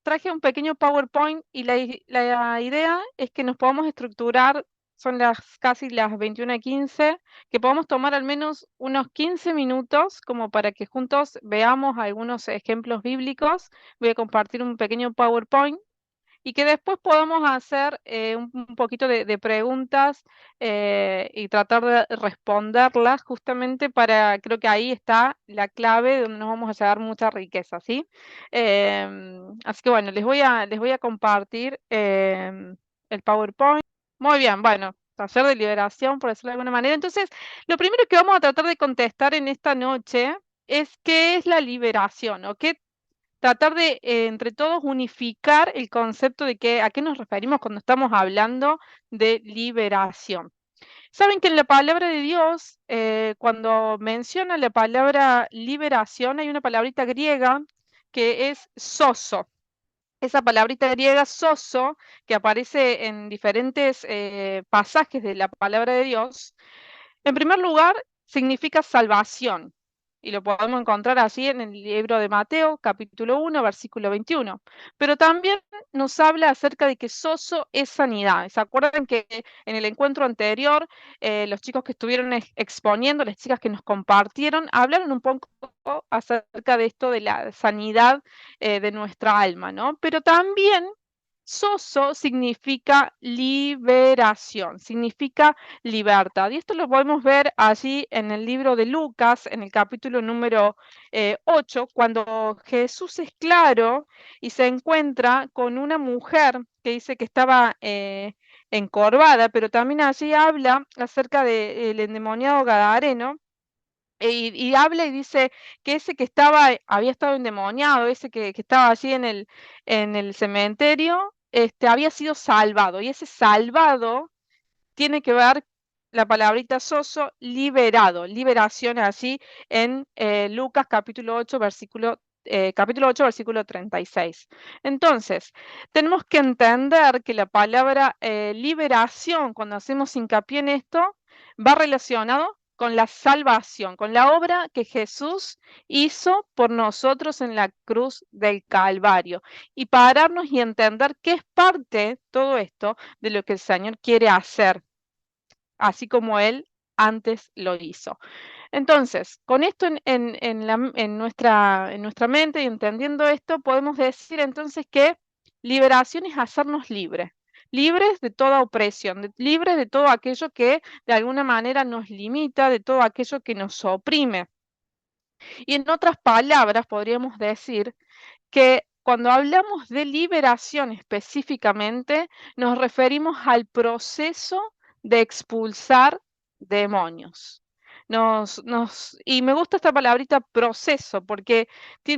traje un pequeño PowerPoint y la idea es que nos podamos estructurar, son casi las 21:15, que podamos tomar al menos unos 15 minutos como para que juntos veamos algunos ejemplos bíblicos. Voy a compartir un pequeño PowerPoint y que después podamos hacer un poquito de preguntas y tratar de responderlas justamente creo que ahí está la clave donde nos vamos a llevar mucha riqueza, ¿sí? Así que bueno, les voy a compartir el PowerPoint. Muy bien, bueno, taller de liberación, por decirlo de alguna manera. Entonces, lo primero que vamos a tratar de contestar en esta noche es qué es la liberación o qué tratar de, entre todos, unificar el concepto de a qué nos referimos cuando estamos hablando de liberación. Saben que en la palabra de Dios, cuando menciona la palabra liberación, hay una palabrita griega que es sozo. Esa palabrita griega sozo, que aparece en diferentes pasajes de la palabra de Dios, en primer lugar, significa salvación, y lo podemos encontrar allí en el libro de Mateo, capítulo 1, versículo 21. Pero también nos habla acerca de que sozo es sanidad. ¿Se acuerdan que en el encuentro anterior, los chicos que estuvieron exponiendo, las chicas que nos compartieron, hablaron un poco acerca de esto de la sanidad de nuestra alma, ¿no? Pero también sozo significa liberación, significa libertad. Y esto lo podemos ver allí en el libro de Lucas, en el capítulo número 8, cuando Jesús es claro y se encuentra con una mujer que dice que estaba encorvada, pero también allí habla acerca del endemoniado gadareno. Y habla y dice que ese que había estado endemoniado, ese que estaba allí en el cementerio, había sido salvado. Y ese salvado tiene que ver la palabrita soso, liberado, liberación allí en Lucas capítulo 8, versículo 36. Entonces, tenemos que entender que la palabra liberación, cuando hacemos hincapié en esto, va relacionado con la salvación, con la obra que Jesús hizo por nosotros en la cruz del Calvario. Y pararnos y entender que es parte todo esto de lo que el Señor quiere hacer, así como Él antes lo hizo. Entonces, con esto en nuestra mente y entendiendo esto, podemos decir entonces que liberación es hacernos libres, libres de toda opresión, libres de todo aquello que de alguna manera nos limita, de todo aquello que nos oprime. Y en otras palabras, podríamos decir que cuando hablamos de liberación específicamente, nos referimos al proceso de expulsar demonios. Y me gusta esta palabrita proceso, porque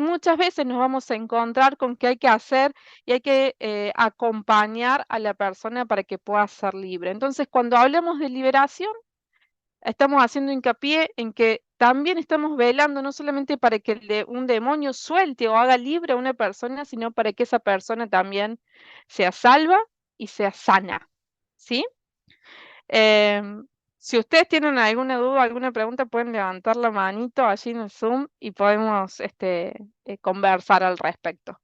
muchas veces nos vamos a encontrar con que hay que hacer y hay que acompañar a la persona para que pueda ser libre. Entonces, cuando hablamos de liberación, estamos haciendo hincapié en que también estamos velando no solamente para que un demonio suelte o haga libre a una persona, sino para que esa persona también sea salva y sea sana, ¿sí? Si ustedes tienen alguna duda, alguna pregunta, pueden levantar la manito allí en el Zoom y podemos conversar al respecto.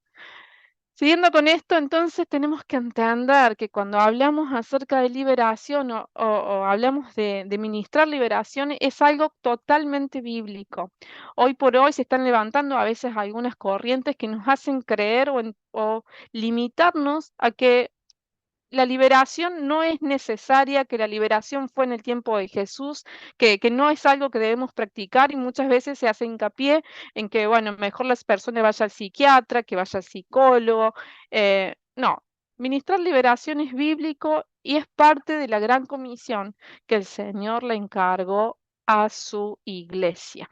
Siguiendo con esto, entonces tenemos que entender que cuando hablamos acerca de liberación o hablamos de ministrar liberación, es algo totalmente bíblico. Hoy por hoy se están levantando a veces algunas corrientes que nos hacen creer o limitarnos a que la liberación no es necesaria, que la liberación fue en el tiempo de Jesús, que no es algo que debemos practicar, y muchas veces se hace hincapié en que, bueno, mejor las personas vaya al psiquiatra, que vaya al psicólogo. No, ministrar liberación es bíblico y es parte de la gran comisión que el Señor le encargó a su iglesia.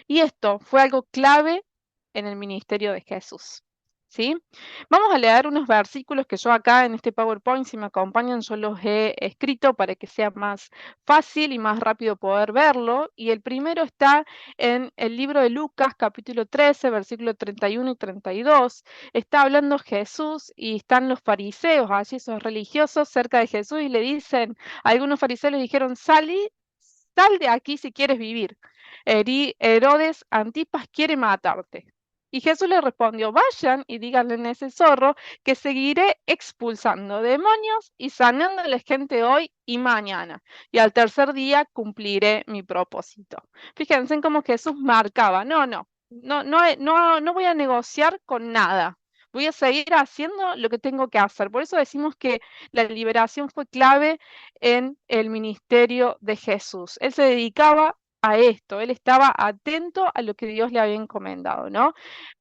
Y esto fue algo clave en el ministerio de Jesús. ¿Sí? Vamos a leer unos versículos que yo acá en este PowerPoint, si me acompañan, yo los he escrito para que sea más fácil y más rápido poder verlo. Y el primero está en el libro de Lucas, capítulo 13, versículos 31 y 32. Está hablando Jesús y están los fariseos, allí esos religiosos cerca de Jesús, y le dicen, algunos fariseos le dijeron, sal de aquí si quieres vivir. Herodes Antipas quiere matarte. Y Jesús le respondió, vayan y díganle a ese zorro que seguiré expulsando demonios y sanando a la gente hoy y mañana. Y al tercer día cumpliré mi propósito. Fíjense en cómo Jesús marcaba, no voy a negociar con nada. Voy a seguir haciendo lo que tengo que hacer. Por eso decimos que la liberación fue clave en el ministerio de Jesús. Él se dedicaba a esto, él estaba atento a lo que Dios le había encomendado, ¿no?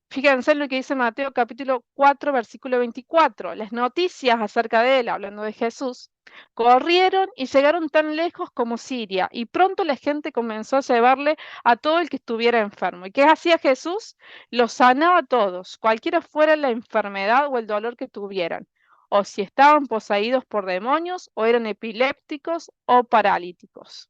Fíjense en lo que dice Mateo capítulo 4, versículo 24. Las noticias acerca de él, hablando de Jesús, corrieron y llegaron tan lejos como Siria, y pronto la gente comenzó a llevarle a todo el que estuviera enfermo. ¿Y qué hacía Jesús? Los sanaba a todos, cualquiera fuera la enfermedad o el dolor que tuvieran, o si estaban poseídos por demonios, o eran epilépticos o paralíticos.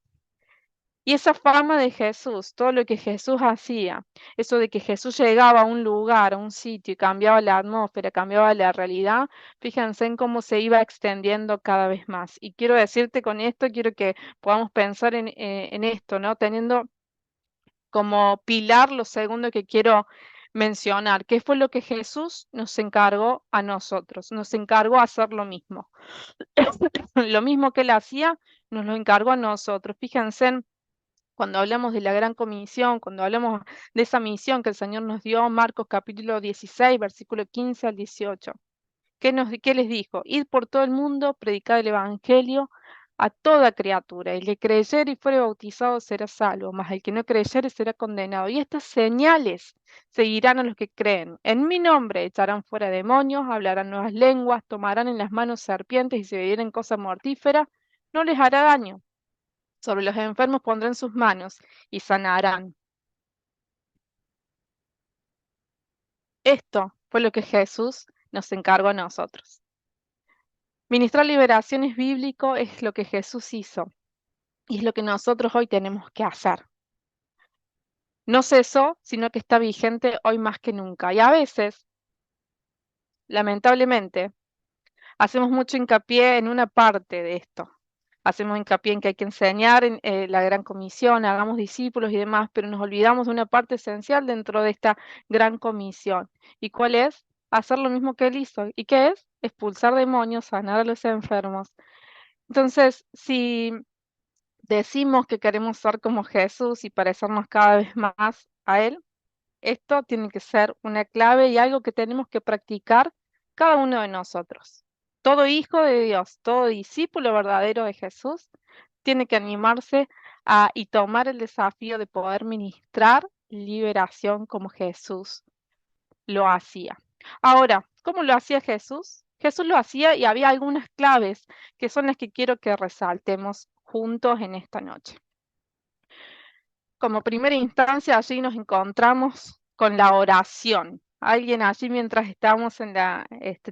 Y esa fama de Jesús, todo lo que Jesús hacía, eso de que Jesús llegaba a un lugar, a un sitio y cambiaba la atmósfera, cambiaba la realidad, fíjense en cómo se iba extendiendo cada vez más. Y quiero decirte con esto, quiero que podamos pensar en esto, ¿no? Teniendo como pilar lo segundo que quiero mencionar, ¿qué fue lo que Jesús nos encargó a nosotros? Nos encargó a hacer lo mismo. Lo mismo que él hacía, nos lo encargó a nosotros. Fíjense cuando hablamos de la gran comisión, cuando hablamos de esa misión que el Señor nos dio, Marcos capítulo 16, versículo 15 al 18. ¿Qué les dijo? Id por todo el mundo, predicad el evangelio a toda criatura. El que creyere y fuere bautizado será salvo, mas el que no creyere será condenado. Y estas señales seguirán a los que creen. En mi nombre echarán fuera demonios, hablarán nuevas lenguas, tomarán en las manos serpientes y si bebieren cosa mortífera, no les hará daño. Sobre los enfermos pondrán sus manos y sanarán. Esto fue lo que Jesús nos encargó a nosotros. Ministrar liberación es bíblico, es lo que Jesús hizo y es lo que nosotros hoy tenemos que hacer. No cesó, sino que está vigente hoy más que nunca. Y a veces, lamentablemente, hacemos mucho hincapié en una parte de esto. Hacemos hincapié en que hay que enseñar en la gran comisión, hagamos discípulos y demás, pero nos olvidamos de una parte esencial dentro de esta gran comisión. ¿Y cuál es? Hacer lo mismo que él hizo. ¿Y qué es? Expulsar demonios, sanar a los enfermos. Entonces, si decimos que queremos ser como Jesús y parecernos cada vez más a él, esto tiene que ser una clave y algo que tenemos que practicar cada uno de nosotros. Todo hijo de Dios, todo discípulo verdadero de Jesús, tiene que animarse y tomar el desafío de poder ministrar liberación como Jesús lo hacía. Ahora, ¿cómo lo hacía Jesús? Jesús lo hacía y había algunas claves que son las que quiero que resaltemos juntos en esta noche. Como primera instancia, allí nos encontramos con la oración. Alguien allí mientras estábamos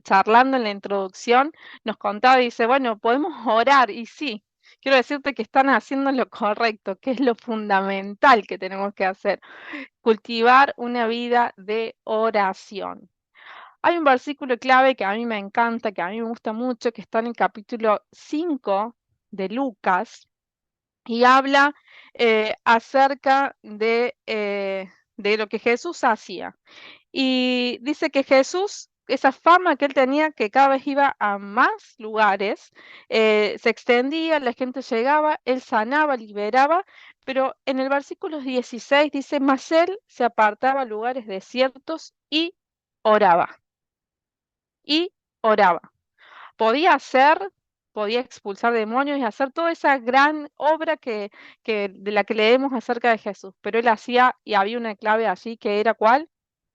charlando en la introducción nos contaba y dice, bueno, podemos orar y sí, quiero decirte que están haciendo lo correcto, que es lo fundamental que tenemos que hacer, cultivar una vida de oración. Hay un versículo clave que a mí me encanta, que a mí me gusta mucho, que está en el capítulo 5 de Lucas, y habla acerca de lo que Jesús hacía. Y dice que Jesús, esa fama que él tenía, que cada vez iba a más lugares, se extendía, la gente llegaba, él sanaba, liberaba, pero en el versículo 16 dice, mas él se apartaba a lugares desiertos oraba, y oraba. Podía hacer, podía expulsar demonios y hacer toda esa gran obra de la que leemos acerca de Jesús, pero él hacía, y había una clave allí que era ¿cuál?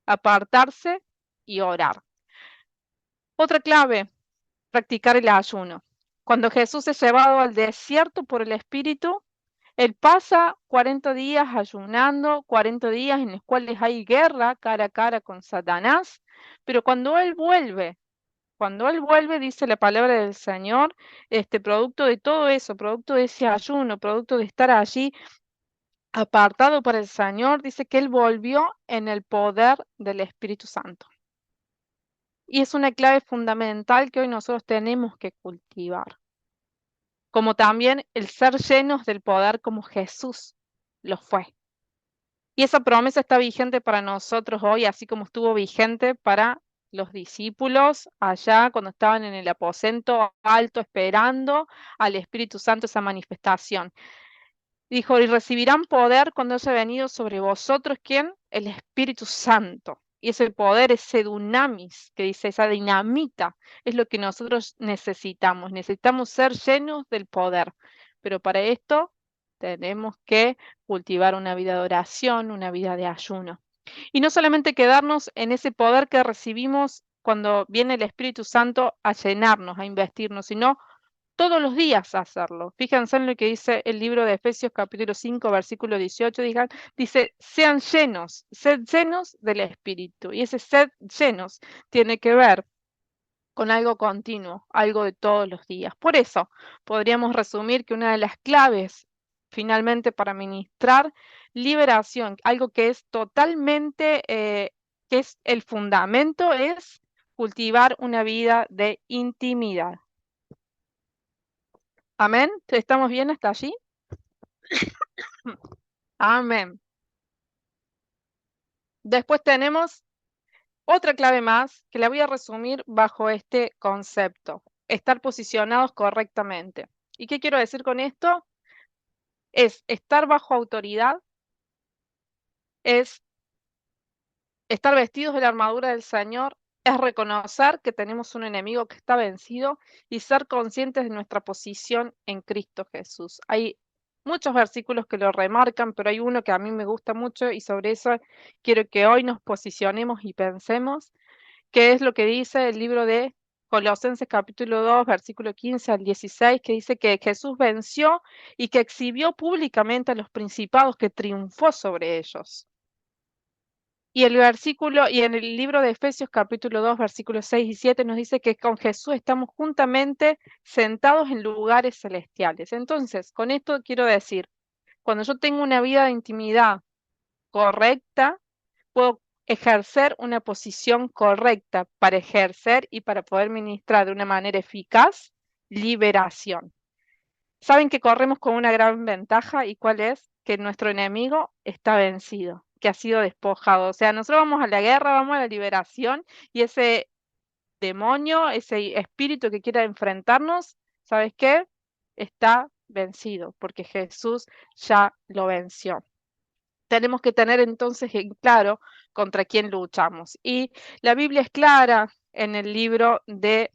Apartarse y orar. Otra clave, practicar el ayuno. Cuando Jesús es llevado al desierto por el Espíritu, él pasa 40 días ayunando, 40 días en los cuales hay guerra cara a cara con Satanás, pero cuando él vuelve, dice la palabra del Señor, producto de todo eso, producto de ese ayuno, producto de estar allí apartado para el Señor, dice que él volvió en el poder del Espíritu Santo. Y es una clave fundamental que hoy nosotros tenemos que cultivar, como también el ser llenos del poder como Jesús lo fue. Y esa promesa está vigente para nosotros hoy, así como estuvo vigente para los discípulos allá cuando estaban en el aposento alto esperando al Espíritu Santo, esa manifestación. Dijo, y recibirán poder cuando haya venido sobre vosotros, ¿quién? El Espíritu Santo. Y ese poder, ese dunamis, que dice, esa dinamita, es lo que nosotros necesitamos. Necesitamos ser llenos del poder. Pero para esto tenemos que cultivar una vida de oración, una vida de ayuno. Y no solamente quedarnos en ese poder que recibimos cuando viene el Espíritu Santo a llenarnos, a investirnos, sino todos los días hacerlo. Fíjense en lo que dice el libro de Efesios capítulo 5, versículo 18, dice, sean llenos, sed llenos del Espíritu. Y ese sed llenos tiene que ver con algo continuo, algo de todos los días. Por eso podríamos resumir que una de las claves finalmente para ministrar liberación, algo que es totalmente, que es el fundamento, es cultivar una vida de intimidad. Amén. ¿Estamos bien hasta allí? Amén. Después tenemos otra clave más que la voy a resumir bajo este concepto, estar posicionados correctamente. ¿Y qué quiero decir con esto? Es estar bajo autoridad, es estar vestidos de la armadura del Señor, es reconocer que tenemos un enemigo que está vencido y ser conscientes de nuestra posición en Cristo Jesús. Hay muchos versículos que lo remarcan, pero hay uno que a mí me gusta mucho y sobre eso quiero que hoy nos posicionemos y pensemos, que es lo que dice el libro de Colosenses capítulo 2, versículo 15 al 16, que dice que Jesús venció y que exhibió públicamente a los principados, que triunfó sobre ellos. Y el versículo, y en el libro de Efesios capítulo 2, versículos 6 y 7 nos dice que con Jesús estamos juntamente sentados en lugares celestiales. Entonces, con esto quiero decir, cuando yo tengo una vida de intimidad correcta, puedo ejercer una posición correcta para ejercer y para poder ministrar de una manera eficaz liberación. Saben que corremos con una gran ventaja, y cuál es que nuestro enemigo está vencido, que ha sido despojado. O sea, nosotros vamos a la guerra, vamos a la liberación, y ese demonio, ese espíritu que quiera enfrentarnos, ¿sabes qué? Está vencido, porque Jesús ya lo venció. Tenemos que tener entonces en claro contra quién luchamos. Y la Biblia es clara en el libro de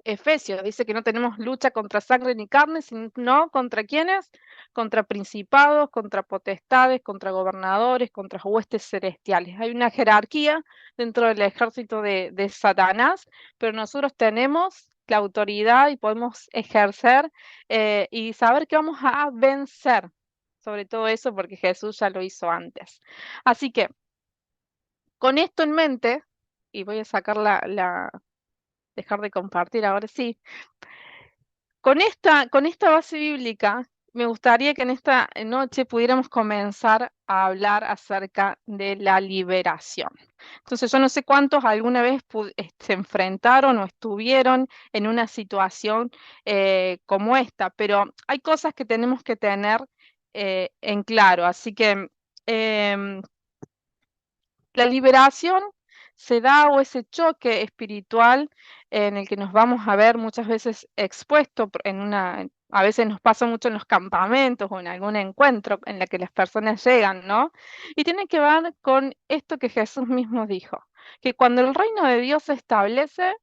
Efesios, dice que no tenemos lucha contra sangre ni carne, sino contra quiénes, contra principados, contra potestades, contra gobernadores, contra huestes celestiales. Hay una jerarquía dentro del ejército de Satanás, pero nosotros tenemos la autoridad y podemos ejercer y saber que vamos a vencer sobre todo eso, porque Jesús ya lo hizo antes. Así que, con esto en mente, y voy a sacar dejar de compartir ahora sí, con esta base bíblica, me gustaría que en esta noche pudiéramos comenzar a hablar acerca de la liberación. Entonces, yo no sé cuántos alguna vez se enfrentaron o estuvieron en una situación como esta, pero hay cosas que tenemos que tener en claro. Así que em, la liberación se da, o ese choque espiritual en el que nos vamos a ver muchas veces expuestos a veces nos pasa mucho en los campamentos o en algún encuentro en la que las personas llegan, ¿no? Y tiene que ver con esto que Jesús mismo dijo, que cuando el reino de Dios se establece,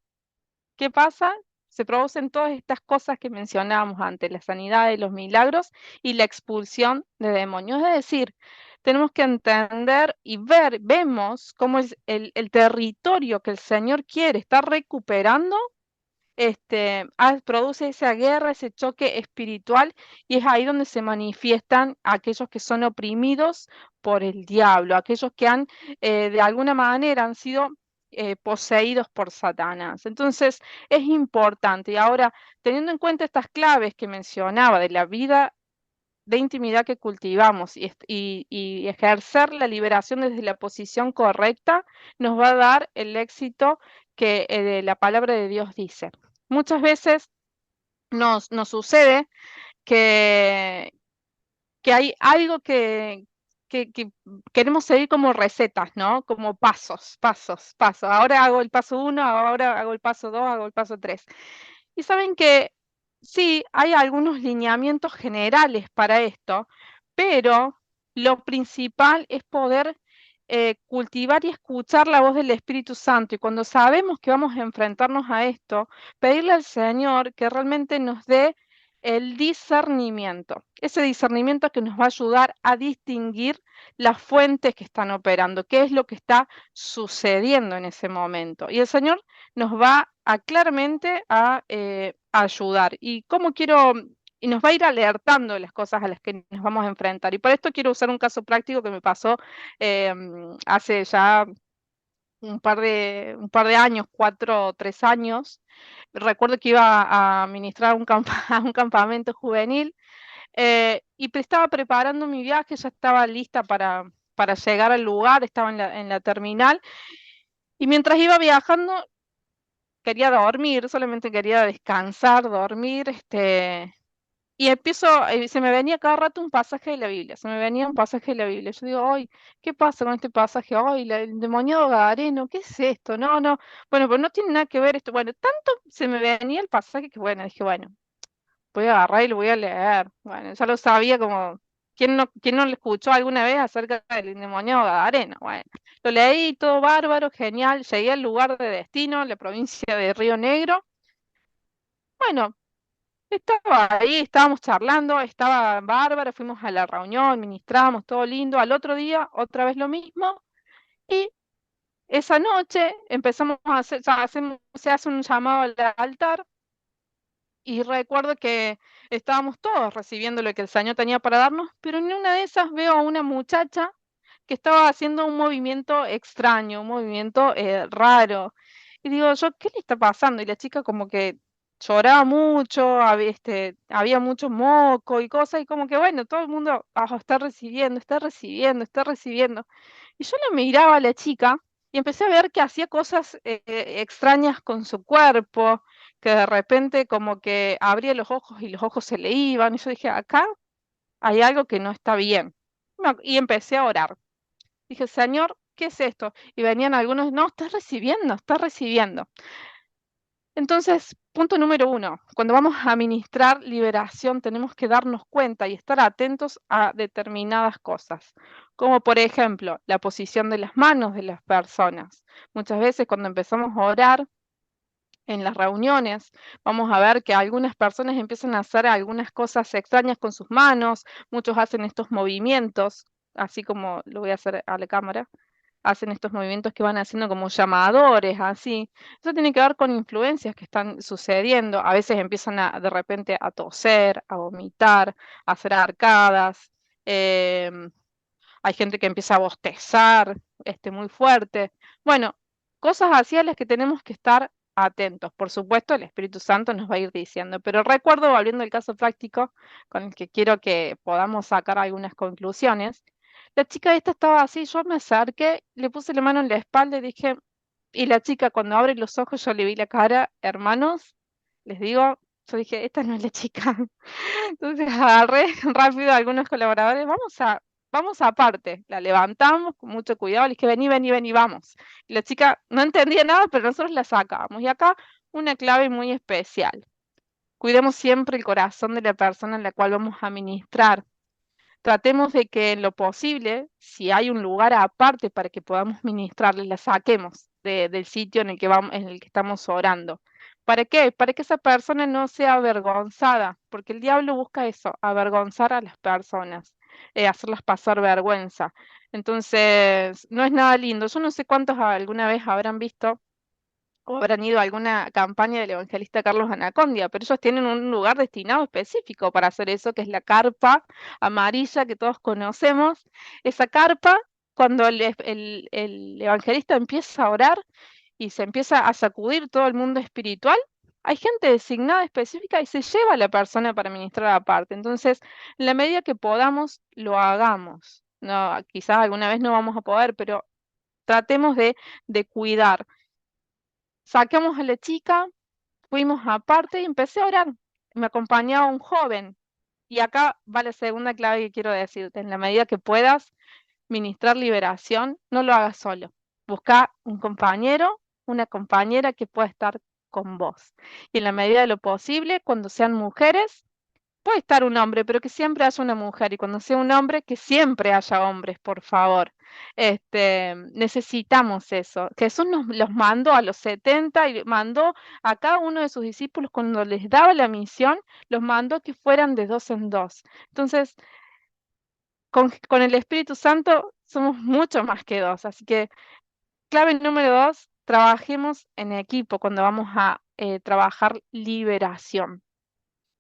¿qué pasa? Se producen todas estas cosas que mencionábamos antes, la sanidad y los milagros y la expulsión de demonios. Es decir, tenemos que entender y vemos cómo es el territorio que el Señor quiere estar recuperando, produce esa guerra, ese choque espiritual, y es ahí donde se manifiestan aquellos que son oprimidos por el diablo, aquellos que de alguna manera han sido poseídos por Satanás. Entonces, es importante. Y ahora, teniendo en cuenta estas claves que mencionaba de la vida de intimidad que cultivamos y ejercer la liberación desde la posición correcta, nos va a dar el éxito que la palabra de Dios dice. Muchas veces nos sucede que hay algo que queremos seguir como recetas, ¿no? Como pasos, pasos, pasos. Ahora hago el paso uno, ahora hago el paso dos, hago el paso tres. Y saben que sí, hay algunos lineamientos generales para esto, pero lo principal es poder cultivar y escuchar la voz del Espíritu Santo. Y cuando sabemos que vamos a enfrentarnos a esto, pedirle al Señor que realmente nos dé el discernimiento. Ese discernimiento que nos va a ayudar a distinguir las fuentes que están operando, qué es lo que está sucediendo en ese momento. Y el Señor nos va a claramente a ayudar. Y cómo quiero, y nos va a ir alertando de las cosas a las que nos vamos a enfrentar. Y para esto quiero usar un caso práctico que me pasó hace ya un par de años, 4 o 3 años. Recuerdo que iba a ministrar a un campamento juvenil y estaba preparando mi viaje, ya estaba lista para llegar al lugar, estaba en la terminal. Y mientras iba viajando, quería dormir, solamente quería descansar, dormir, y se me venía cada rato un pasaje de la Biblia, se me venía un pasaje de la Biblia. Yo digo, ay, ¿qué pasa con este pasaje? Ay, el endemoniado Gadareno, ¿qué es esto? No, no, bueno, pues no tiene nada que ver esto. Bueno, tanto se me venía el pasaje que, bueno, dije, bueno, voy a agarrar y lo voy a leer. Bueno, ya lo sabía como, ¿quién no lo escuchó alguna vez acerca del endemoniado Gadareno? Bueno, lo leí, todo bárbaro, genial, llegué al lugar de destino, la provincia de Río Negro. Bueno, estaba ahí, estábamos charlando, estaba bárbaro, fuimos a la reunión, ministramos, todo lindo. Al otro día, otra vez lo mismo. Y esa noche empezamos a hacer, se hace un llamado al altar. Y recuerdo que estábamos todos recibiendo lo que el Señor tenía para darnos, pero en una de esas veo a una muchacha que estaba haciendo un movimiento extraño, un movimiento raro. Y digo yo, ¿qué le está pasando? Y la chica como que lloraba mucho, había mucho moco y cosas, y como que bueno, todo el mundo está recibiendo, está recibiendo, está recibiendo. Y yo la miraba a la chica y empecé a ver que hacía cosas extrañas con su cuerpo, que de repente como que abría los ojos y los ojos se le iban. Y yo dije, acá hay algo que no está bien. Y empecé a orar. Dije, Señor, ¿qué es esto? Y venían algunos, no, estás recibiendo, estás recibiendo. Entonces, punto número uno, cuando vamos a administrar liberación tenemos que darnos cuenta y estar atentos a determinadas cosas, como por ejemplo la posición de las manos de las personas. Muchas veces cuando empezamos a orar en las reuniones, vamos a ver que algunas personas empiezan a hacer algunas cosas extrañas con sus manos, muchos hacen estos movimientos, así como lo voy a hacer a la cámara, hacen estos movimientos que van haciendo como llamadores, así. Eso tiene que ver con influencias que están sucediendo. A veces empiezan de repente a toser, a vomitar, a hacer arcadas. em, Hay gente que empieza a bostezar, muy fuerte. Bueno, cosas así a las que tenemos que estar atentos. Por supuesto, el Espíritu Santo nos va a ir diciendo, pero recuerdo, volviendo al caso práctico, con el que quiero que podamos sacar algunas conclusiones, la chica esta estaba así, yo me acerqué, le puse la mano en la espalda y dije, y la chica cuando abre los ojos yo le vi la cara, hermanos, les digo, yo dije, esta no es la chica. Entonces agarré rápido a algunos colaboradores, vamos aparte, la levantamos con mucho cuidado, le dije, vení, vení, vení, vamos. Y la chica no entendía nada, pero nosotros la sacamos. Y acá una clave muy especial. Cuidemos siempre el corazón de la persona en la cual vamos a ministrar. Tratemos de que en lo posible, si hay un lugar aparte para que podamos ministrarle, la saquemos del sitio en el que vamos, en el que estamos orando. ¿Para qué? Para que esa persona no sea avergonzada, porque el diablo busca eso, avergonzar a las personas, hacerlas pasar vergüenza. Entonces, no es nada lindo. Yo no sé cuántos alguna vez habrán visto o habrán ido a alguna campaña del evangelista Carlos Anacondia, pero ellos tienen un lugar destinado específico para hacer eso, que es la carpa amarilla que todos conocemos. Esa carpa, cuando el evangelista empieza a orar y se empieza a sacudir todo el mundo espiritual, hay gente designada específica y se lleva a la persona para ministrar aparte. Entonces, en la medida que podamos, lo hagamos. No, quizás alguna vez no vamos a poder, pero tratemos de cuidar. Sacamos a la chica, fuimos aparte y empecé a orar. Me acompañaba un joven. Y acá va la segunda clave que quiero decirte. En la medida que puedas ministrar liberación, no lo hagas solo. Busca un compañero, una compañera que pueda estar con vos. Y en la medida de lo posible, cuando sean mujeres, puede estar un hombre, pero que siempre haya una mujer. Y cuando sea un hombre, que siempre haya hombres, por favor. Necesitamos eso. Jesús nos los mandó a los 70 y mandó a cada uno de sus discípulos cuando les daba la misión, los mandó que fueran de dos en dos. Entonces, con el Espíritu Santo somos mucho más que dos. Así que clave número 2, trabajemos en equipo cuando vamos a trabajar liberación.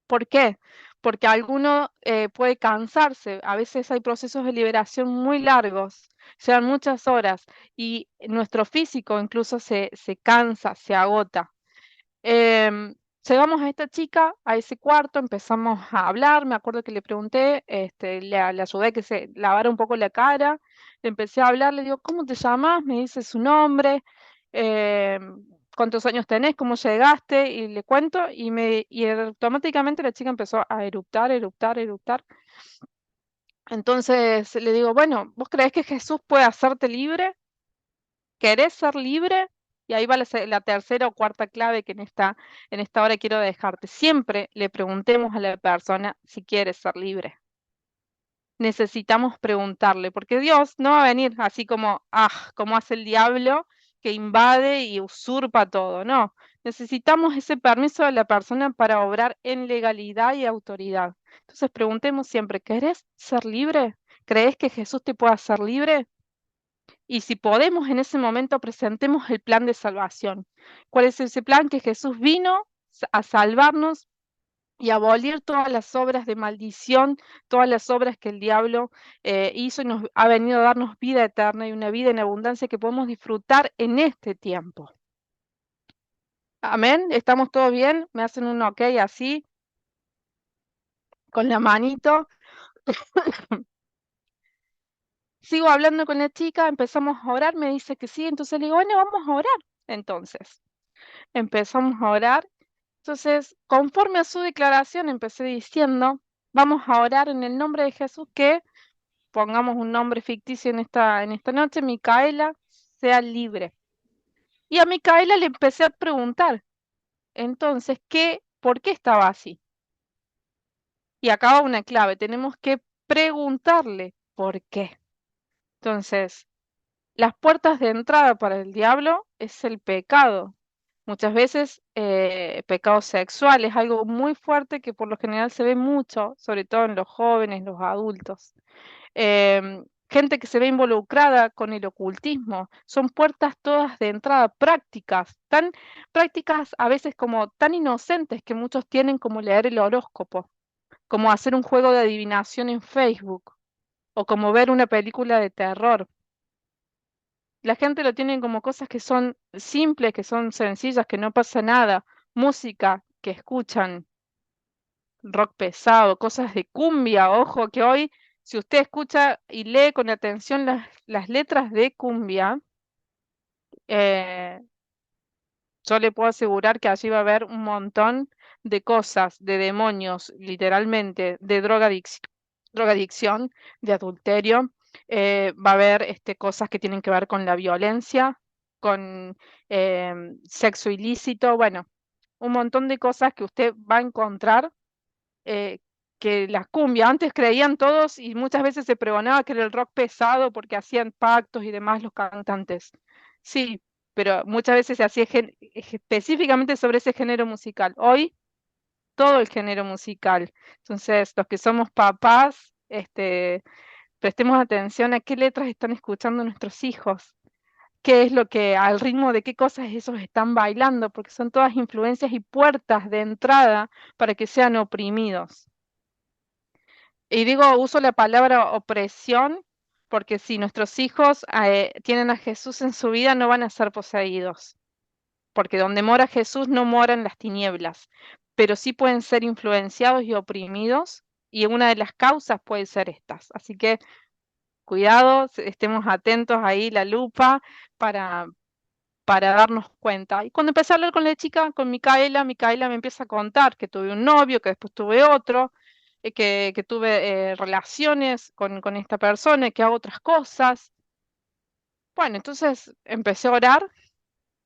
¿Por qué? Porque alguno puede cansarse. A veces hay procesos de liberación muy largos, llevan muchas horas y nuestro físico incluso se cansa, se agota. Llegamos a esta chica, a ese cuarto, empezamos a hablar, me acuerdo que le pregunté, le ayudé a que se lavara un poco la cara, le empecé a hablar, le digo, ¿cómo te llamas? Me dice su nombre, ¿cuántos años tenés? ¿Cómo llegaste? Y le cuento, y automáticamente la chica empezó a eruptar, eruptar, eruptar. Entonces le digo, bueno, ¿vos creés que Jesús puede hacerte libre? ¿Querés ser libre? Y ahí va la tercera o cuarta clave que en esta hora quiero dejarte. Siempre le preguntemos a la persona si quiere ser libre. Necesitamos preguntarle, porque Dios no va a venir así como hace el diablo, que invade y usurpa todo. No, necesitamos ese permiso de la persona para obrar en legalidad y autoridad. Entonces preguntemos siempre, ¿querés ser libre? ¿Crees que Jesús te puede hacer libre? Y si podemos en ese momento presentemos el plan de salvación. ¿Cuál es ese plan? Que Jesús vino a salvarnos y abolir todas las obras de maldición, todas las obras que el diablo hizo y nos ha venido a darnos vida eterna y una vida en abundancia que podemos disfrutar en este tiempo. Amén. ¿Estamos todos bien? ¿Me hacen un ok así? Con la manito. Sigo hablando con la chica, empezamos a orar, me dice que sí, entonces le digo, bueno, vamos a orar. Entonces, empezamos a orar. Entonces, conforme a su declaración, empecé diciendo, vamos a orar en el nombre de Jesús, que pongamos un nombre ficticio en esta noche, Micaela sea libre. Y a Micaela le empecé a preguntar, entonces, ¿por qué estaba así? Y acaba una clave, tenemos que preguntarle por qué. Entonces, las puertas de entrada para el diablo es el pecado. Muchas veces pecado sexual es algo muy fuerte que por lo general se ve mucho, sobre todo en los jóvenes, los adultos. Gente que se ve involucrada con el ocultismo. Son puertas todas de entrada prácticas, tan prácticas a veces como tan inocentes que muchos tienen como leer el horóscopo, como hacer un juego de adivinación en Facebook o como ver una película de terror. La gente lo tiene como cosas que son simples, que son sencillas, que no pasa nada. Música que escuchan, rock pesado, cosas de cumbia. Ojo que hoy, si usted escucha y lee con atención las letras de cumbia, eh, yo le puedo asegurar que allí va a haber un montón de cosas, de demonios, literalmente, de drogadicción, de adulterio. Va a haber cosas que tienen que ver con la violencia, con sexo ilícito, bueno, un montón de cosas que usted va a encontrar eh, que las cumbia, antes creían todos y muchas veces se pregonaba que era el rock pesado porque hacían pactos y demás los cantantes. Sí, pero muchas veces se hacía específicamente sobre ese género musical. Hoy, todo el género musical. Entonces, los que somos papás, prestemos atención a qué letras están escuchando nuestros hijos, qué es lo que, al ritmo de qué cosas esos están bailando, porque son todas influencias y puertas de entrada para que sean oprimidos. Y digo, uso la palabra opresión porque si nuestros hijos tienen a Jesús en su vida, no van a ser poseídos, porque donde mora Jesús no moran las tinieblas, pero sí pueden ser influenciados y oprimidos, y una de las causas puede ser estas. Así que cuidado, estemos atentos ahí, la lupa, para, para darnos cuenta. Y cuando empecé a hablar con la chica, con Micaela, Micaela me empieza a contar que tuve un novio, que después tuve otro, que tuve relaciones con esta persona, que hago otras cosas. Bueno, entonces empecé a orar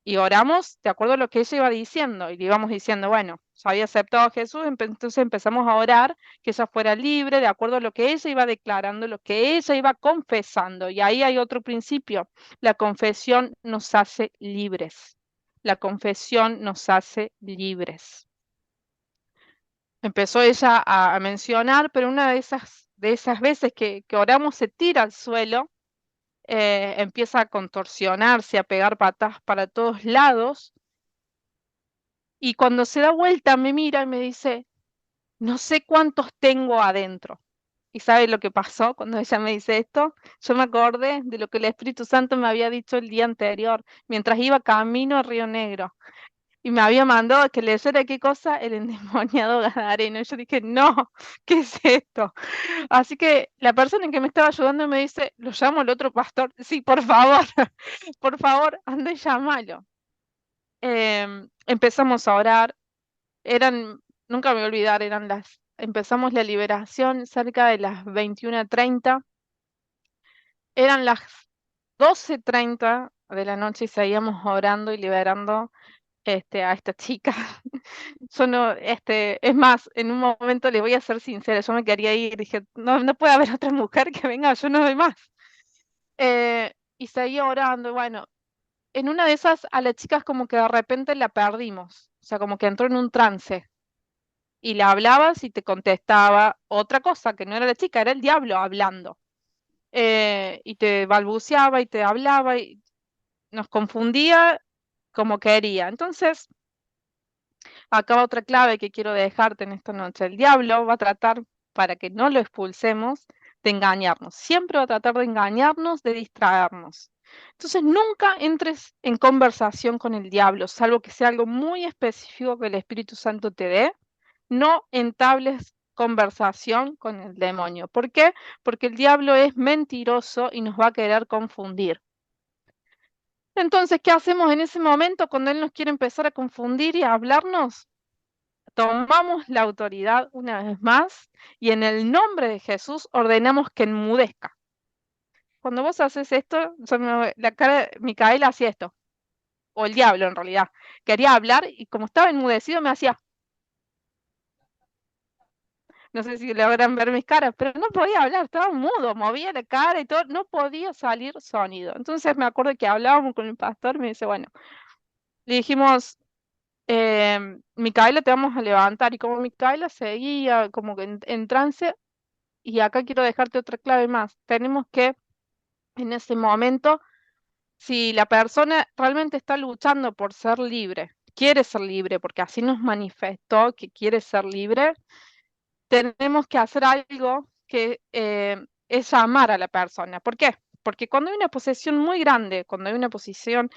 y oramos de acuerdo a lo que ella iba diciendo y le íbamos diciendo, bueno, ya había aceptado a Jesús, entonces empezamos a orar que ella fuera libre de acuerdo a lo que ella iba declarando, lo que ella iba confesando. Y ahí hay otro principio, la confesión nos hace libres. La confesión nos hace libres. Empezó ella a mencionar, pero una de esas veces que oramos se tira al suelo, empieza a contorsionarse, a pegar patas para todos lados, y cuando se da vuelta me mira y me dice, no sé cuántos tengo adentro. ¿Y sabe lo que pasó cuando ella me dice esto? Yo me acordé de lo que el Espíritu Santo me había dicho el día anterior, mientras iba camino a Río Negro. Y me había mandado a que leyera qué cosa, el endemoniado gadareno. Y yo dije, no, ¿qué es esto? Así que la persona que me estaba ayudando me dice, lo llamo al otro pastor. Sí, por favor, por favor, anda y llámalo. Empezamos a orar, eran, nunca me voy a olvidar, empezamos la liberación cerca de las 21:30, eran las 12:30 de la noche y seguíamos orando y liberando a esta chica. Yo no, es más, en un momento le voy a ser sincera, yo me quería ir, dije, no, no puede haber otra mujer que venga, yo no doy más. Y seguía orando, y bueno, en una de esas a la chica es como que de repente la perdimos, o sea, como que entró en un trance y le hablabas y te contestaba otra cosa, que no era la chica, era el diablo hablando. Y te balbuceaba y te hablaba y nos confundía como quería. Entonces, acá va otra clave que quiero dejarte en esta noche. El diablo va a tratar, para que no lo expulsemos, de engañarnos. Siempre va a tratar de engañarnos, de distraernos. Entonces, nunca entres en conversación con el diablo, salvo que sea algo muy específico que el Espíritu Santo te dé. No entables conversación con el demonio. ¿Por qué? Porque el diablo es mentiroso y nos va a querer confundir. Entonces, ¿qué hacemos en ese momento cuando él nos quiere empezar a confundir y a hablarnos? Tomamos la autoridad una vez más y en el nombre de Jesús ordenamos que enmudezca. Cuando vos haces esto, la cara de Micaela hacía esto, o el diablo en realidad. Quería hablar y como estaba enmudecido me hacía, no sé si logran ver mis caras, pero no podía hablar, estaba mudo, movía la cara y todo, no podía salir sonido. Entonces me acuerdo que hablábamos con el pastor, me dice, bueno, le dijimos, Micaela, te vamos a levantar. Y como Micaela seguía como que en trance, y acá quiero dejarte otra clave más. Tenemos que, en ese momento, si la persona realmente está luchando por ser libre, quiere ser libre, porque así nos manifestó que quiere ser libre, tenemos que hacer algo que es llamar a la persona. ¿Por qué? Porque cuando hay una posesión muy grande, cuando hay una posición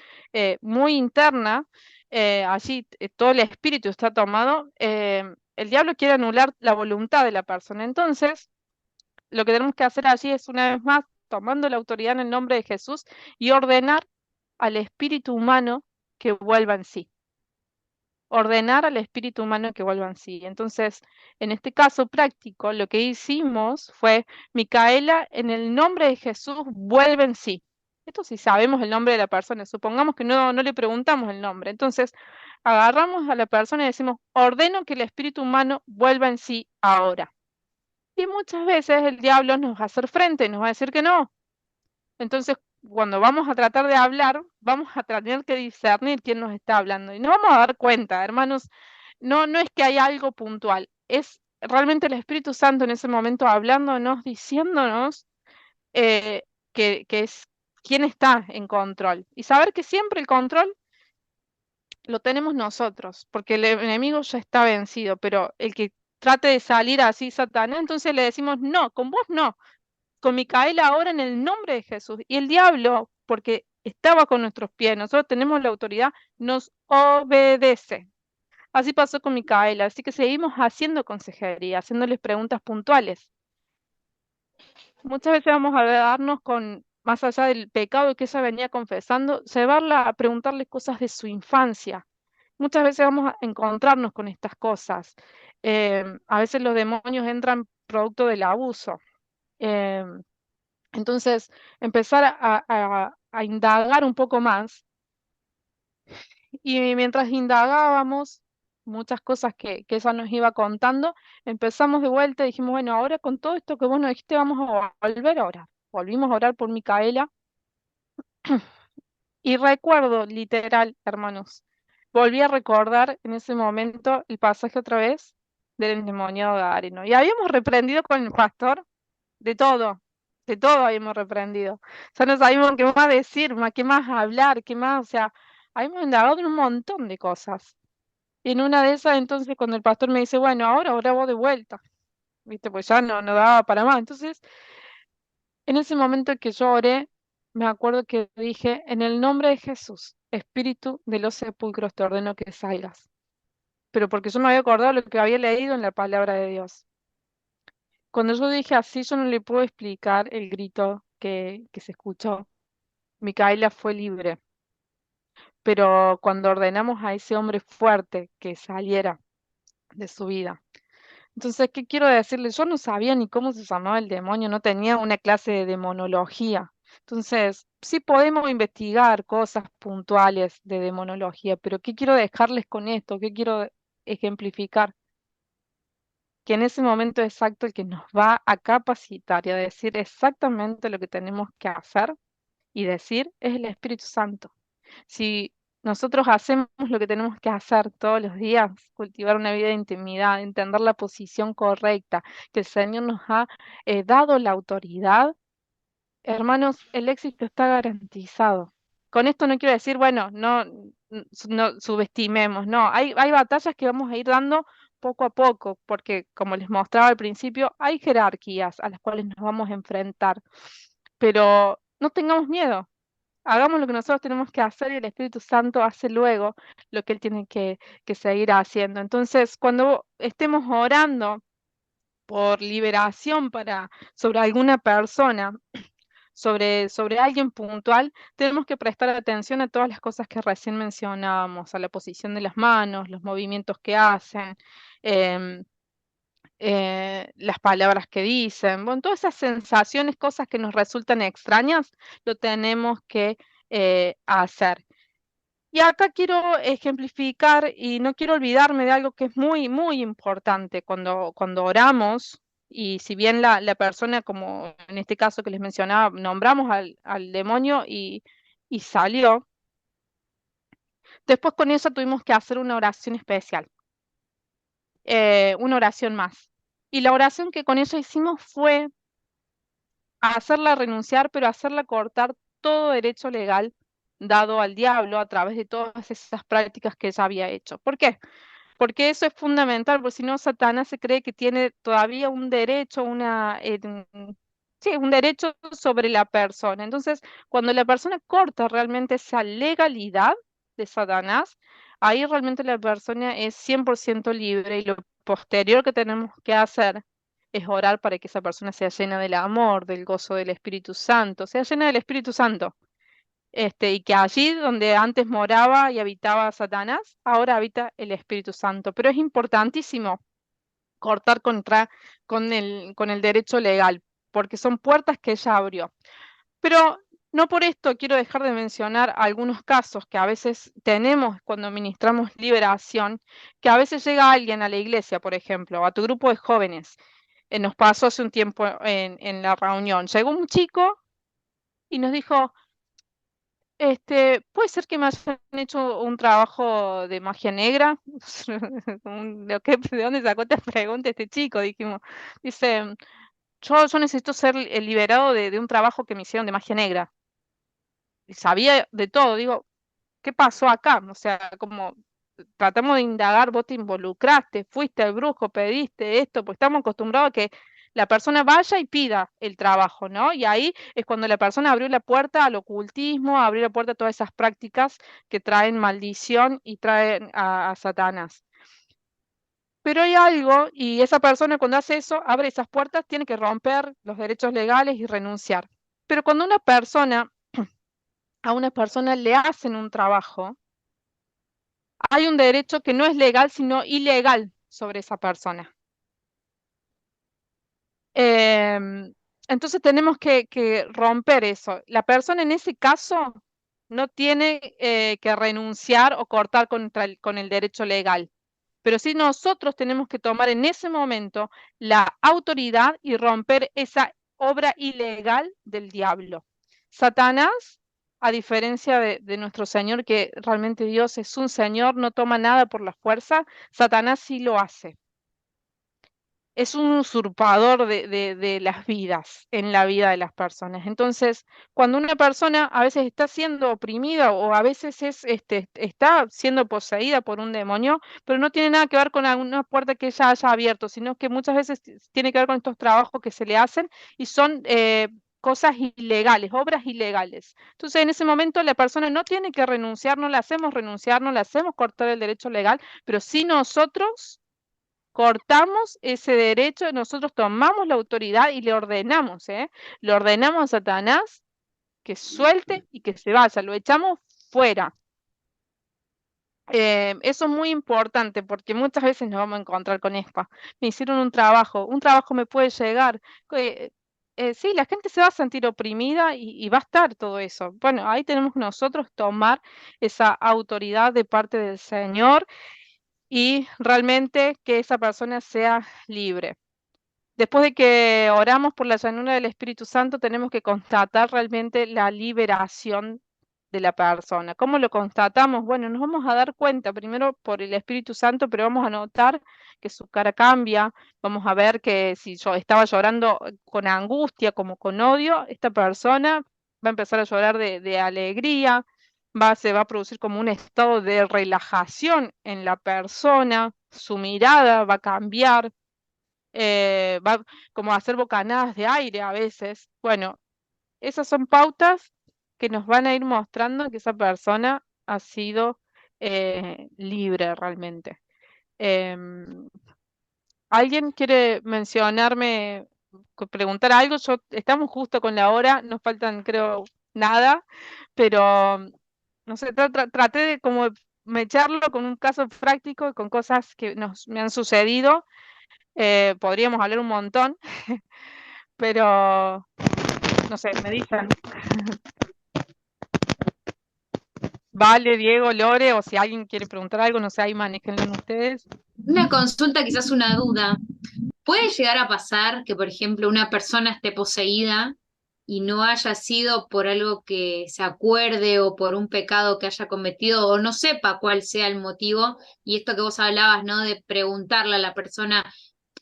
muy interna, allí todo el espíritu está tomado, el diablo quiere anular la voluntad de la persona. Entonces, lo que tenemos que hacer allí es, una vez más, tomando la autoridad en el nombre de Jesús y ordenar al espíritu humano que vuelva en sí. Ordenar al espíritu humano que vuelva en sí. Entonces, en este caso práctico, lo que hicimos fue, Micaela, en el nombre de Jesús, vuelve en sí. Esto sí sabemos el nombre de la persona, supongamos que no le preguntamos el nombre. Entonces, agarramos a la persona y decimos, ordeno que el espíritu humano vuelva en sí ahora. Y muchas veces el diablo nos va a hacer frente, nos va a decir que no. Entonces, cuando vamos a tratar de hablar, vamos a tener que discernir quién nos está hablando. Y nos vamos a dar cuenta, hermanos, no es que hay algo puntual, es realmente el Espíritu Santo en ese momento hablándonos, diciéndonos que es quién está en control. Y saber que siempre el control lo tenemos nosotros, porque el enemigo ya está vencido, pero el que trate de salir así, Satanás, entonces le decimos, no, con vos no, con Micaela ahora en el nombre de Jesús. Y el diablo, porque estaba con nuestros pies, nosotros tenemos la autoridad, nos obedece. Así pasó con Micaela, así que seguimos haciendo consejería, haciéndoles preguntas puntuales. Muchas veces vamos a darnos con, más allá del pecado que ella venía confesando, llevarla a preguntarle cosas de su infancia. Muchas veces vamos a encontrarnos con estas cosas. A veces los demonios entran producto del abuso. Em, entonces, empezar a indagar un poco más. Y mientras indagábamos muchas cosas que ella nos iba contando, empezamos de vuelta y dijimos, bueno, ahora con todo esto que vos nos dijiste, vamos a volver a orar. Volvimos a orar por Micaela y recuerdo, literal, hermanos, volví a recordar en ese momento el pasaje otra vez del endemoniado Gadareno. Y habíamos reprendido con el pastor de todo habíamos reprendido. Ya no sabíamos qué más decir, qué más hablar, qué más, o sea, habíamos indagado en un montón de cosas. Y en una de esas, entonces, cuando el pastor me dice, bueno, ahora vos de vuelta, ¿viste? Pues ya no daba para más. Entonces, en ese momento que yo oré, me acuerdo que dije, en el nombre de Jesús, espíritu de los sepulcros, te ordeno que salgas. Pero porque yo me había acordado lo que había leído en la palabra de Dios. Cuando yo dije así, yo no le puedo explicar el grito que se escuchó. Micaela fue libre. Pero cuando ordenamos a ese hombre fuerte que saliera de su vida. Entonces, ¿qué quiero decirles? Yo no sabía ni cómo se llamaba el demonio, no tenía una clase de demonología. Entonces, sí podemos investigar cosas puntuales de demonología, pero ¿qué quiero dejarles con esto? ¿Qué quiero ejemplificar? Que en ese momento exacto el que nos va a capacitar y a decir exactamente lo que tenemos que hacer y decir es el Espíritu Santo. Si nosotros hacemos lo que tenemos que hacer todos los días, cultivar una vida de intimidad, entender la posición correcta, que el Señor nos ha dado la autoridad, hermanos, el éxito está garantizado. Con esto no quiero decir, bueno, no subestimemos, no, hay batallas que vamos a ir dando poco a poco, porque como les mostraba al principio, hay jerarquías a las cuales nos vamos a enfrentar, pero no tengamos miedo, hagamos lo que nosotros tenemos que hacer y el Espíritu Santo hace luego lo que Él tiene que seguir haciendo. Entonces, cuando estemos orando por liberación sobre alguna persona, sobre alguien puntual, tenemos que prestar atención a todas las cosas que recién mencionábamos, a la posición de las manos, los movimientos que hacen, em, las palabras que dicen, bueno, todas esas sensaciones, cosas que nos resultan extrañas, lo tenemos que hacer. Y acá quiero ejemplificar y no quiero olvidarme de algo que es muy, muy importante cuando oramos, y si bien la persona, como en este caso que les mencionaba, nombramos al demonio y salió, después con eso tuvimos que hacer una oración especial, una oración más. Y la oración que con eso hicimos fue hacerla renunciar, pero hacerla cortar todo derecho legal dado al diablo a través de todas esas prácticas que ella había hecho. ¿Por qué? Porque eso es fundamental, porque si no, Satanás se cree que tiene todavía un derecho, sí, un derecho sobre la persona. Entonces, cuando la persona corta realmente esa legalidad de Satanás, ahí realmente la persona es 100% libre y lo posterior que tenemos que hacer es orar para que esa persona sea llena del amor, del gozo del Espíritu Santo, sea llena del Espíritu Santo. Y que allí donde antes moraba y habitaba Satanás, ahora habita el Espíritu Santo. Pero es importantísimo cortar con el derecho legal, porque son puertas que ella abrió. Pero no por esto quiero dejar de mencionar algunos casos que a veces tenemos cuando ministramos liberación, que a veces llega alguien a la iglesia, por ejemplo, a tu grupo de jóvenes. Nos pasó hace un tiempo en la reunión. Llegó un chico y nos dijo, puede ser que me hayan hecho un trabajo de magia negra. ¿De dónde sacó esta pregunta este chico? Dijimos, dice, yo necesito ser liberado de un trabajo que me hicieron de magia negra. Y sabía de todo, digo, ¿qué pasó acá? O sea, como tratamos de indagar, vos te involucraste, fuiste al brujo, pediste esto, pues estamos acostumbrados a que la persona vaya y pida el trabajo, ¿no? Y ahí es cuando la persona abrió la puerta al ocultismo, abrió la puerta a todas esas prácticas que traen maldición y traen a Satanás. Pero hay algo, y esa persona cuando hace eso, abre esas puertas, tiene que romper los derechos legales y renunciar. Pero cuando a una persona le hacen un trabajo, hay un derecho que no es legal, sino ilegal sobre esa persona. Em, entonces tenemos que romper eso. La persona en ese caso no tiene que renunciar o cortar con el derecho legal, pero sí nosotros tenemos que tomar en ese momento la autoridad y romper esa obra ilegal del diablo. Satanás, a diferencia de nuestro Señor, que realmente Dios es un Señor, no toma nada por la fuerza, Satanás sí lo hace. Es un usurpador de las vidas, en la vida de las personas. Entonces, cuando una persona a veces está siendo oprimida o a veces está siendo poseída por un demonio, pero no tiene nada que ver con alguna puerta que ella haya abierto, sino que muchas veces tiene que ver con estos trabajos que se le hacen y son cosas ilegales, obras ilegales. Entonces, en ese momento la persona no tiene que renunciar, no la hacemos renunciar, no la hacemos cortar el derecho legal, pero sí nosotros cortamos ese derecho, nosotros tomamos la autoridad y le ordenamos, ¿eh? Le ordenamos a Satanás que suelte y que se vaya, lo echamos fuera. Eso es muy importante porque muchas veces nos vamos a encontrar con esto. Me hicieron un trabajo me puede llegar. Sí, la gente se va a sentir oprimida y va a estar todo eso. Bueno, ahí tenemos que nosotros tomar esa autoridad de parte del Señor y realmente que esa persona sea libre. Después de que oramos por la llanura del Espíritu Santo, tenemos que constatar realmente la liberación de la persona. ¿Cómo lo constatamos? Bueno, nos vamos a dar cuenta primero por el Espíritu Santo, pero vamos a notar que su cara cambia, vamos a ver que si yo estaba llorando con angustia, como con odio, esta persona va a empezar a llorar de alegría, se va a producir como un estado de relajación en la persona, su mirada va a cambiar, va como a hacer bocanadas de aire a veces. Bueno, esas son pautas que nos van a ir mostrando que esa persona ha sido libre realmente. Em, ¿Alguien quiere mencionarme, preguntar algo? Estamos justo con la hora, nos faltan creo nada, pero no sé, traté de como mecharlo con un caso práctico, con cosas que me han sucedido. Podríamos hablar un montón, pero no sé, me dicen. Vale, Diego, Lore, o si alguien quiere preguntar algo, no sé, ahí manéjenlo ustedes. Una consulta, quizás una duda. ¿Puede llegar a pasar que, por ejemplo, una persona esté poseída y no haya sido por algo que se acuerde o por un pecado que haya cometido o no sepa cuál sea el motivo? Y esto que vos hablabas, ¿no? De preguntarle a la persona,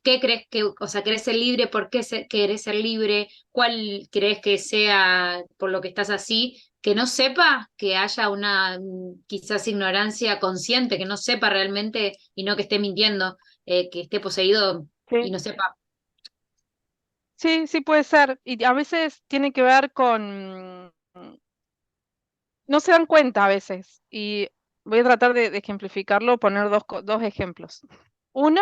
¿qué crees que, o sea, querés ser libre? ¿Por qué querés ser libre? ¿Cuál crees que sea por lo que estás así? Que no sepa, que haya una quizás ignorancia consciente, que no sepa realmente y no que esté mintiendo, que esté poseído y Sí, no sepa. sí, sí puede ser. Y a veces tiene que ver con, no se dan cuenta a veces. Y voy a tratar de ejemplificarlo, poner dos ejemplos. Uno,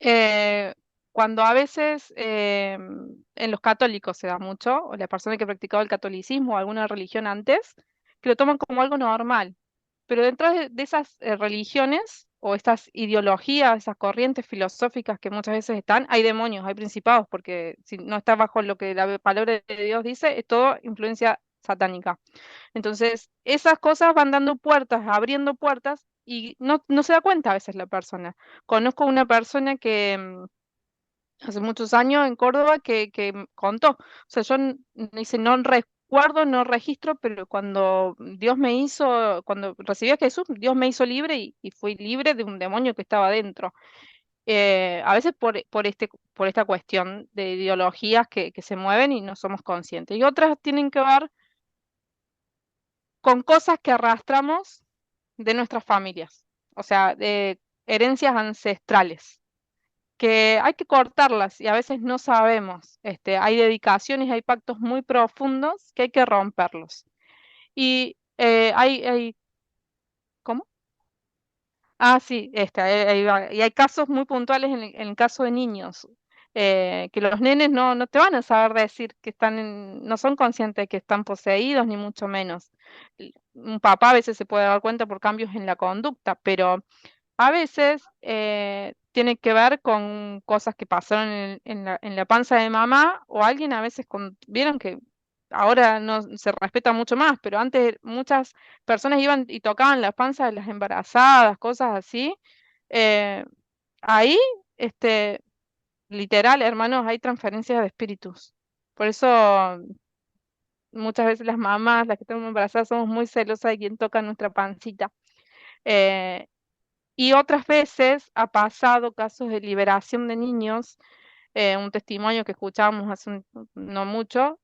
eh, cuando a veces en los católicos se da mucho, o la persona que ha practicado el catolicismo o alguna religión antes, que lo toman como algo normal. Pero dentro de esas religiones o estas ideologías, esas corrientes filosóficas que muchas veces están, hay demonios, hay principados, porque si no está bajo lo que la palabra de Dios dice, es todo influencia satánica. Entonces, esas cosas van dando puertas, abriendo puertas y no se da cuenta a veces la persona. Conozco una persona que hace muchos años en Córdoba que contó, o sea, dice, no recuerdo, no registro, pero cuando Dios me hizo, cuando recibí a Jesús, Dios me hizo libre y fui libre de un demonio que estaba dentro. A veces por esta cuestión de ideologías que se mueven y no somos conscientes. Y otras tienen que ver con cosas que arrastramos de nuestras familias, o sea, de herencias ancestrales que hay que cortarlas y a veces no sabemos. Hay dedicaciones, hay pactos muy profundos que hay que romperlos. Y ¿cómo? Ah, sí, ahí va. Y hay casos muy puntuales en el caso de niños, que los nenes no te van a saber decir que no son conscientes de que están poseídos, ni mucho menos. Un papá a veces se puede dar cuenta por cambios en la conducta, pero A veces tiene que ver con cosas que pasaron en la panza de mamá o alguien a veces vieron que ahora no se respeta mucho más, pero antes muchas personas iban y tocaban la panza de las embarazadas, cosas así. eh, Ahí, este, literal, hermanos, hay transferencias de espíritus. Por eso muchas veces las mamás, las que estamos embarazadas, somos muy celosas de quien toca nuestra pancita. Eh, y otras veces ha pasado casos de liberación de niños, un testimonio que escuchábamos hace no mucho,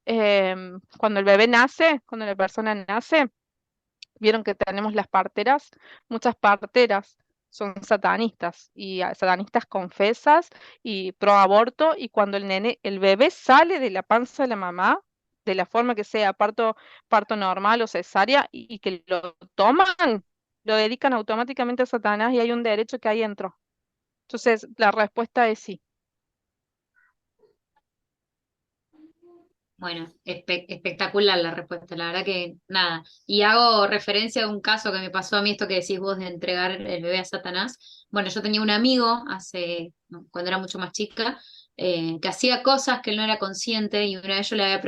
cuando el bebé nace, cuando la persona nace, vieron que tenemos las parteras, muchas parteras son satanistas y satanistas confesas y pro aborto, y cuando el bebé sale de la panza de la mamá, de la forma que sea, parto normal o cesárea, y que lo toman, lo dedican automáticamente a Satanás y hay un derecho que ahí entró. Entonces, la respuesta es sí. Bueno, espectacular la respuesta, la verdad que nada. Y hago referencia a un caso que me pasó a mí, esto que decís vos de entregar el bebé a Satanás. Bueno, yo tenía un amigo no, cuando era mucho más chica, que hacía cosas que él no era consciente y una vez yo le había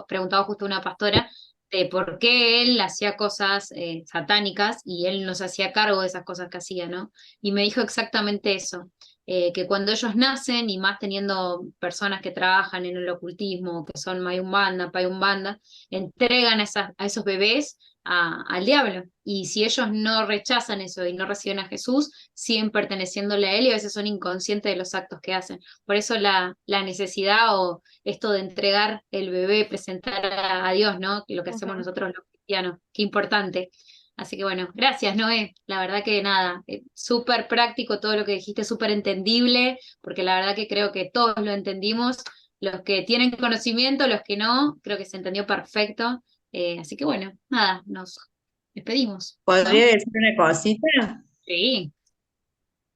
preguntado justo a una pastora de por qué él hacía cosas satánicas y él no se hacía cargo de esas cosas que hacía, ¿no? Y me dijo exactamente eso, que cuando ellos nacen, y más teniendo personas que trabajan en el ocultismo, que son Mayumbanda, Payumbanda, entregan a esos bebés al diablo. Y si ellos no rechazan eso y no reciben a Jesús, siguen perteneciéndole a él y a veces son inconscientes de los actos que hacen. Por eso la necesidad o esto de entregar el bebé, presentar a Dios, ¿no? Lo que hacemos Ujú. nosotros los cristianos, qué importante. Así que bueno, gracias, Noé. La verdad que nada, súper práctico todo lo que dijiste, súper entendible, porque la verdad que creo que todos lo entendimos, los que tienen conocimiento, los que no, creo que se entendió perfecto. Así que bueno, nada, nos despedimos, ¿Podría ¿no? decir una cosita? Sí,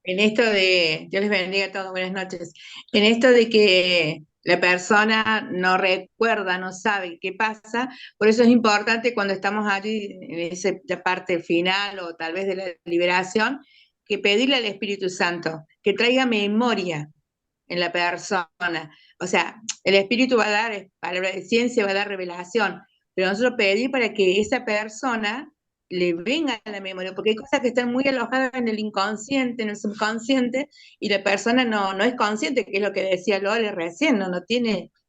En esto de, Dios les bendiga a todos, buenas noches. En esto de que la persona no recuerda, no sabe qué pasa, por eso es importante cuando estamos allí en la parte final o tal vez de la liberación, que pedirle al Espíritu Santo que traiga memoria en la persona. O sea, el Espíritu va a dar palabra de ciencia, va a dar revelación, pero nosotros pedimos para que esa persona le venga a la memoria, porque hay cosas que están muy alojadas en el inconsciente, en el subconsciente, y la persona no es consciente, que es lo que decía Lore recién, no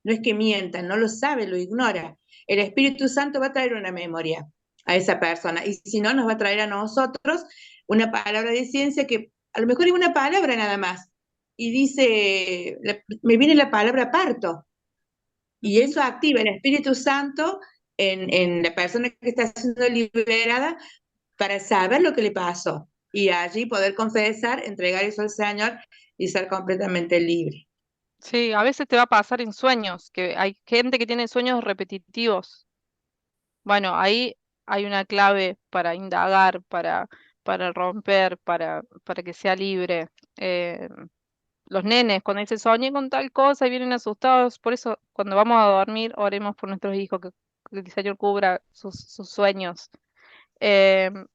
es que mienta, no lo sabe, lo ignora. El Espíritu Santo va a traer una memoria a esa persona, y si no, nos va a traer a nosotros una palabra de ciencia que a lo mejor es una palabra nada más, y dice, me viene la palabra parto, y Ujú. eso activa el Espíritu Santo en la persona que está siendo liberada para saber lo que le pasó y allí poder confesar, entregar eso al Señor y ser completamente libre. Sí, a veces te va a pasar en sueños, que hay gente que tiene sueños repetitivos. Bueno, ahí hay una clave para indagar, para romper, para que sea libre. Eh, los nenes, cuando dice soñé con tal cosa y vienen asustados, por eso cuando vamos a dormir, oremos por nuestros hijos, que el Señor cubra sus sueños.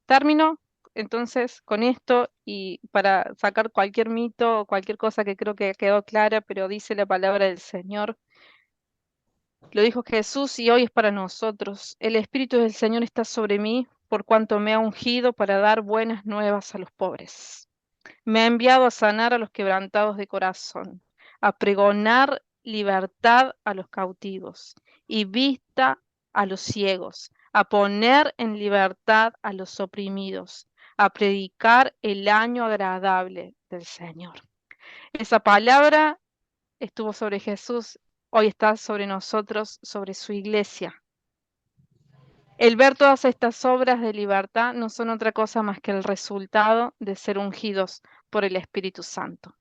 Termino entonces con esto y para sacar cualquier mito o cualquier cosa que creo que quedó clara, pero dice la palabra del Señor. Lo dijo Jesús y hoy es para nosotros. El Espíritu del Señor está sobre mí por cuanto me ha ungido para dar buenas nuevas a los pobres. Me ha enviado a sanar a los quebrantados de corazón, a pregonar libertad a los cautivos y vista a los ciegos, a poner en libertad a los oprimidos, a predicar el año agradable del Señor. Esa palabra estuvo sobre Jesús, hoy está sobre nosotros, sobre su iglesia. El ver todas estas obras de libertad no son otra cosa más que el resultado de ser ungidos por el Espíritu Santo.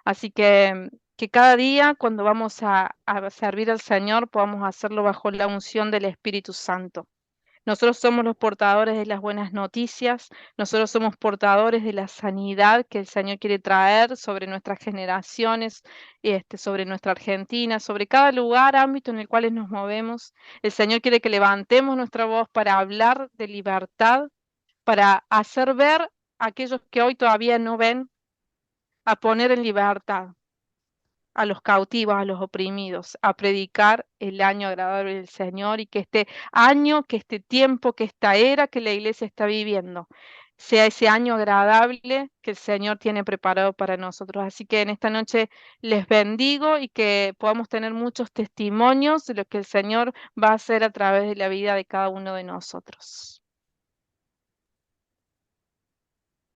Así que cada día cuando vamos a servir al Señor podamos hacerlo bajo la unción del Espíritu Santo. Nosotros somos los portadores de las buenas noticias, nosotros somos portadores de la sanidad que el Señor quiere traer sobre nuestras generaciones, sobre nuestra Argentina, sobre cada lugar, ámbito en el cual nos movemos. El Señor quiere que levantemos nuestra voz para hablar de libertad, para hacer ver aquellos que hoy todavía no ven, a poner en libertad a los cautivos, a los oprimidos, a predicar el año agradable del Señor y que este año, que este tiempo, que esta era que la iglesia está viviendo, sea ese año agradable que el Señor tiene preparado para nosotros. Así que en esta noche les bendigo y que podamos tener muchos testimonios de lo que el Señor va a hacer a través de la vida de cada uno de nosotros.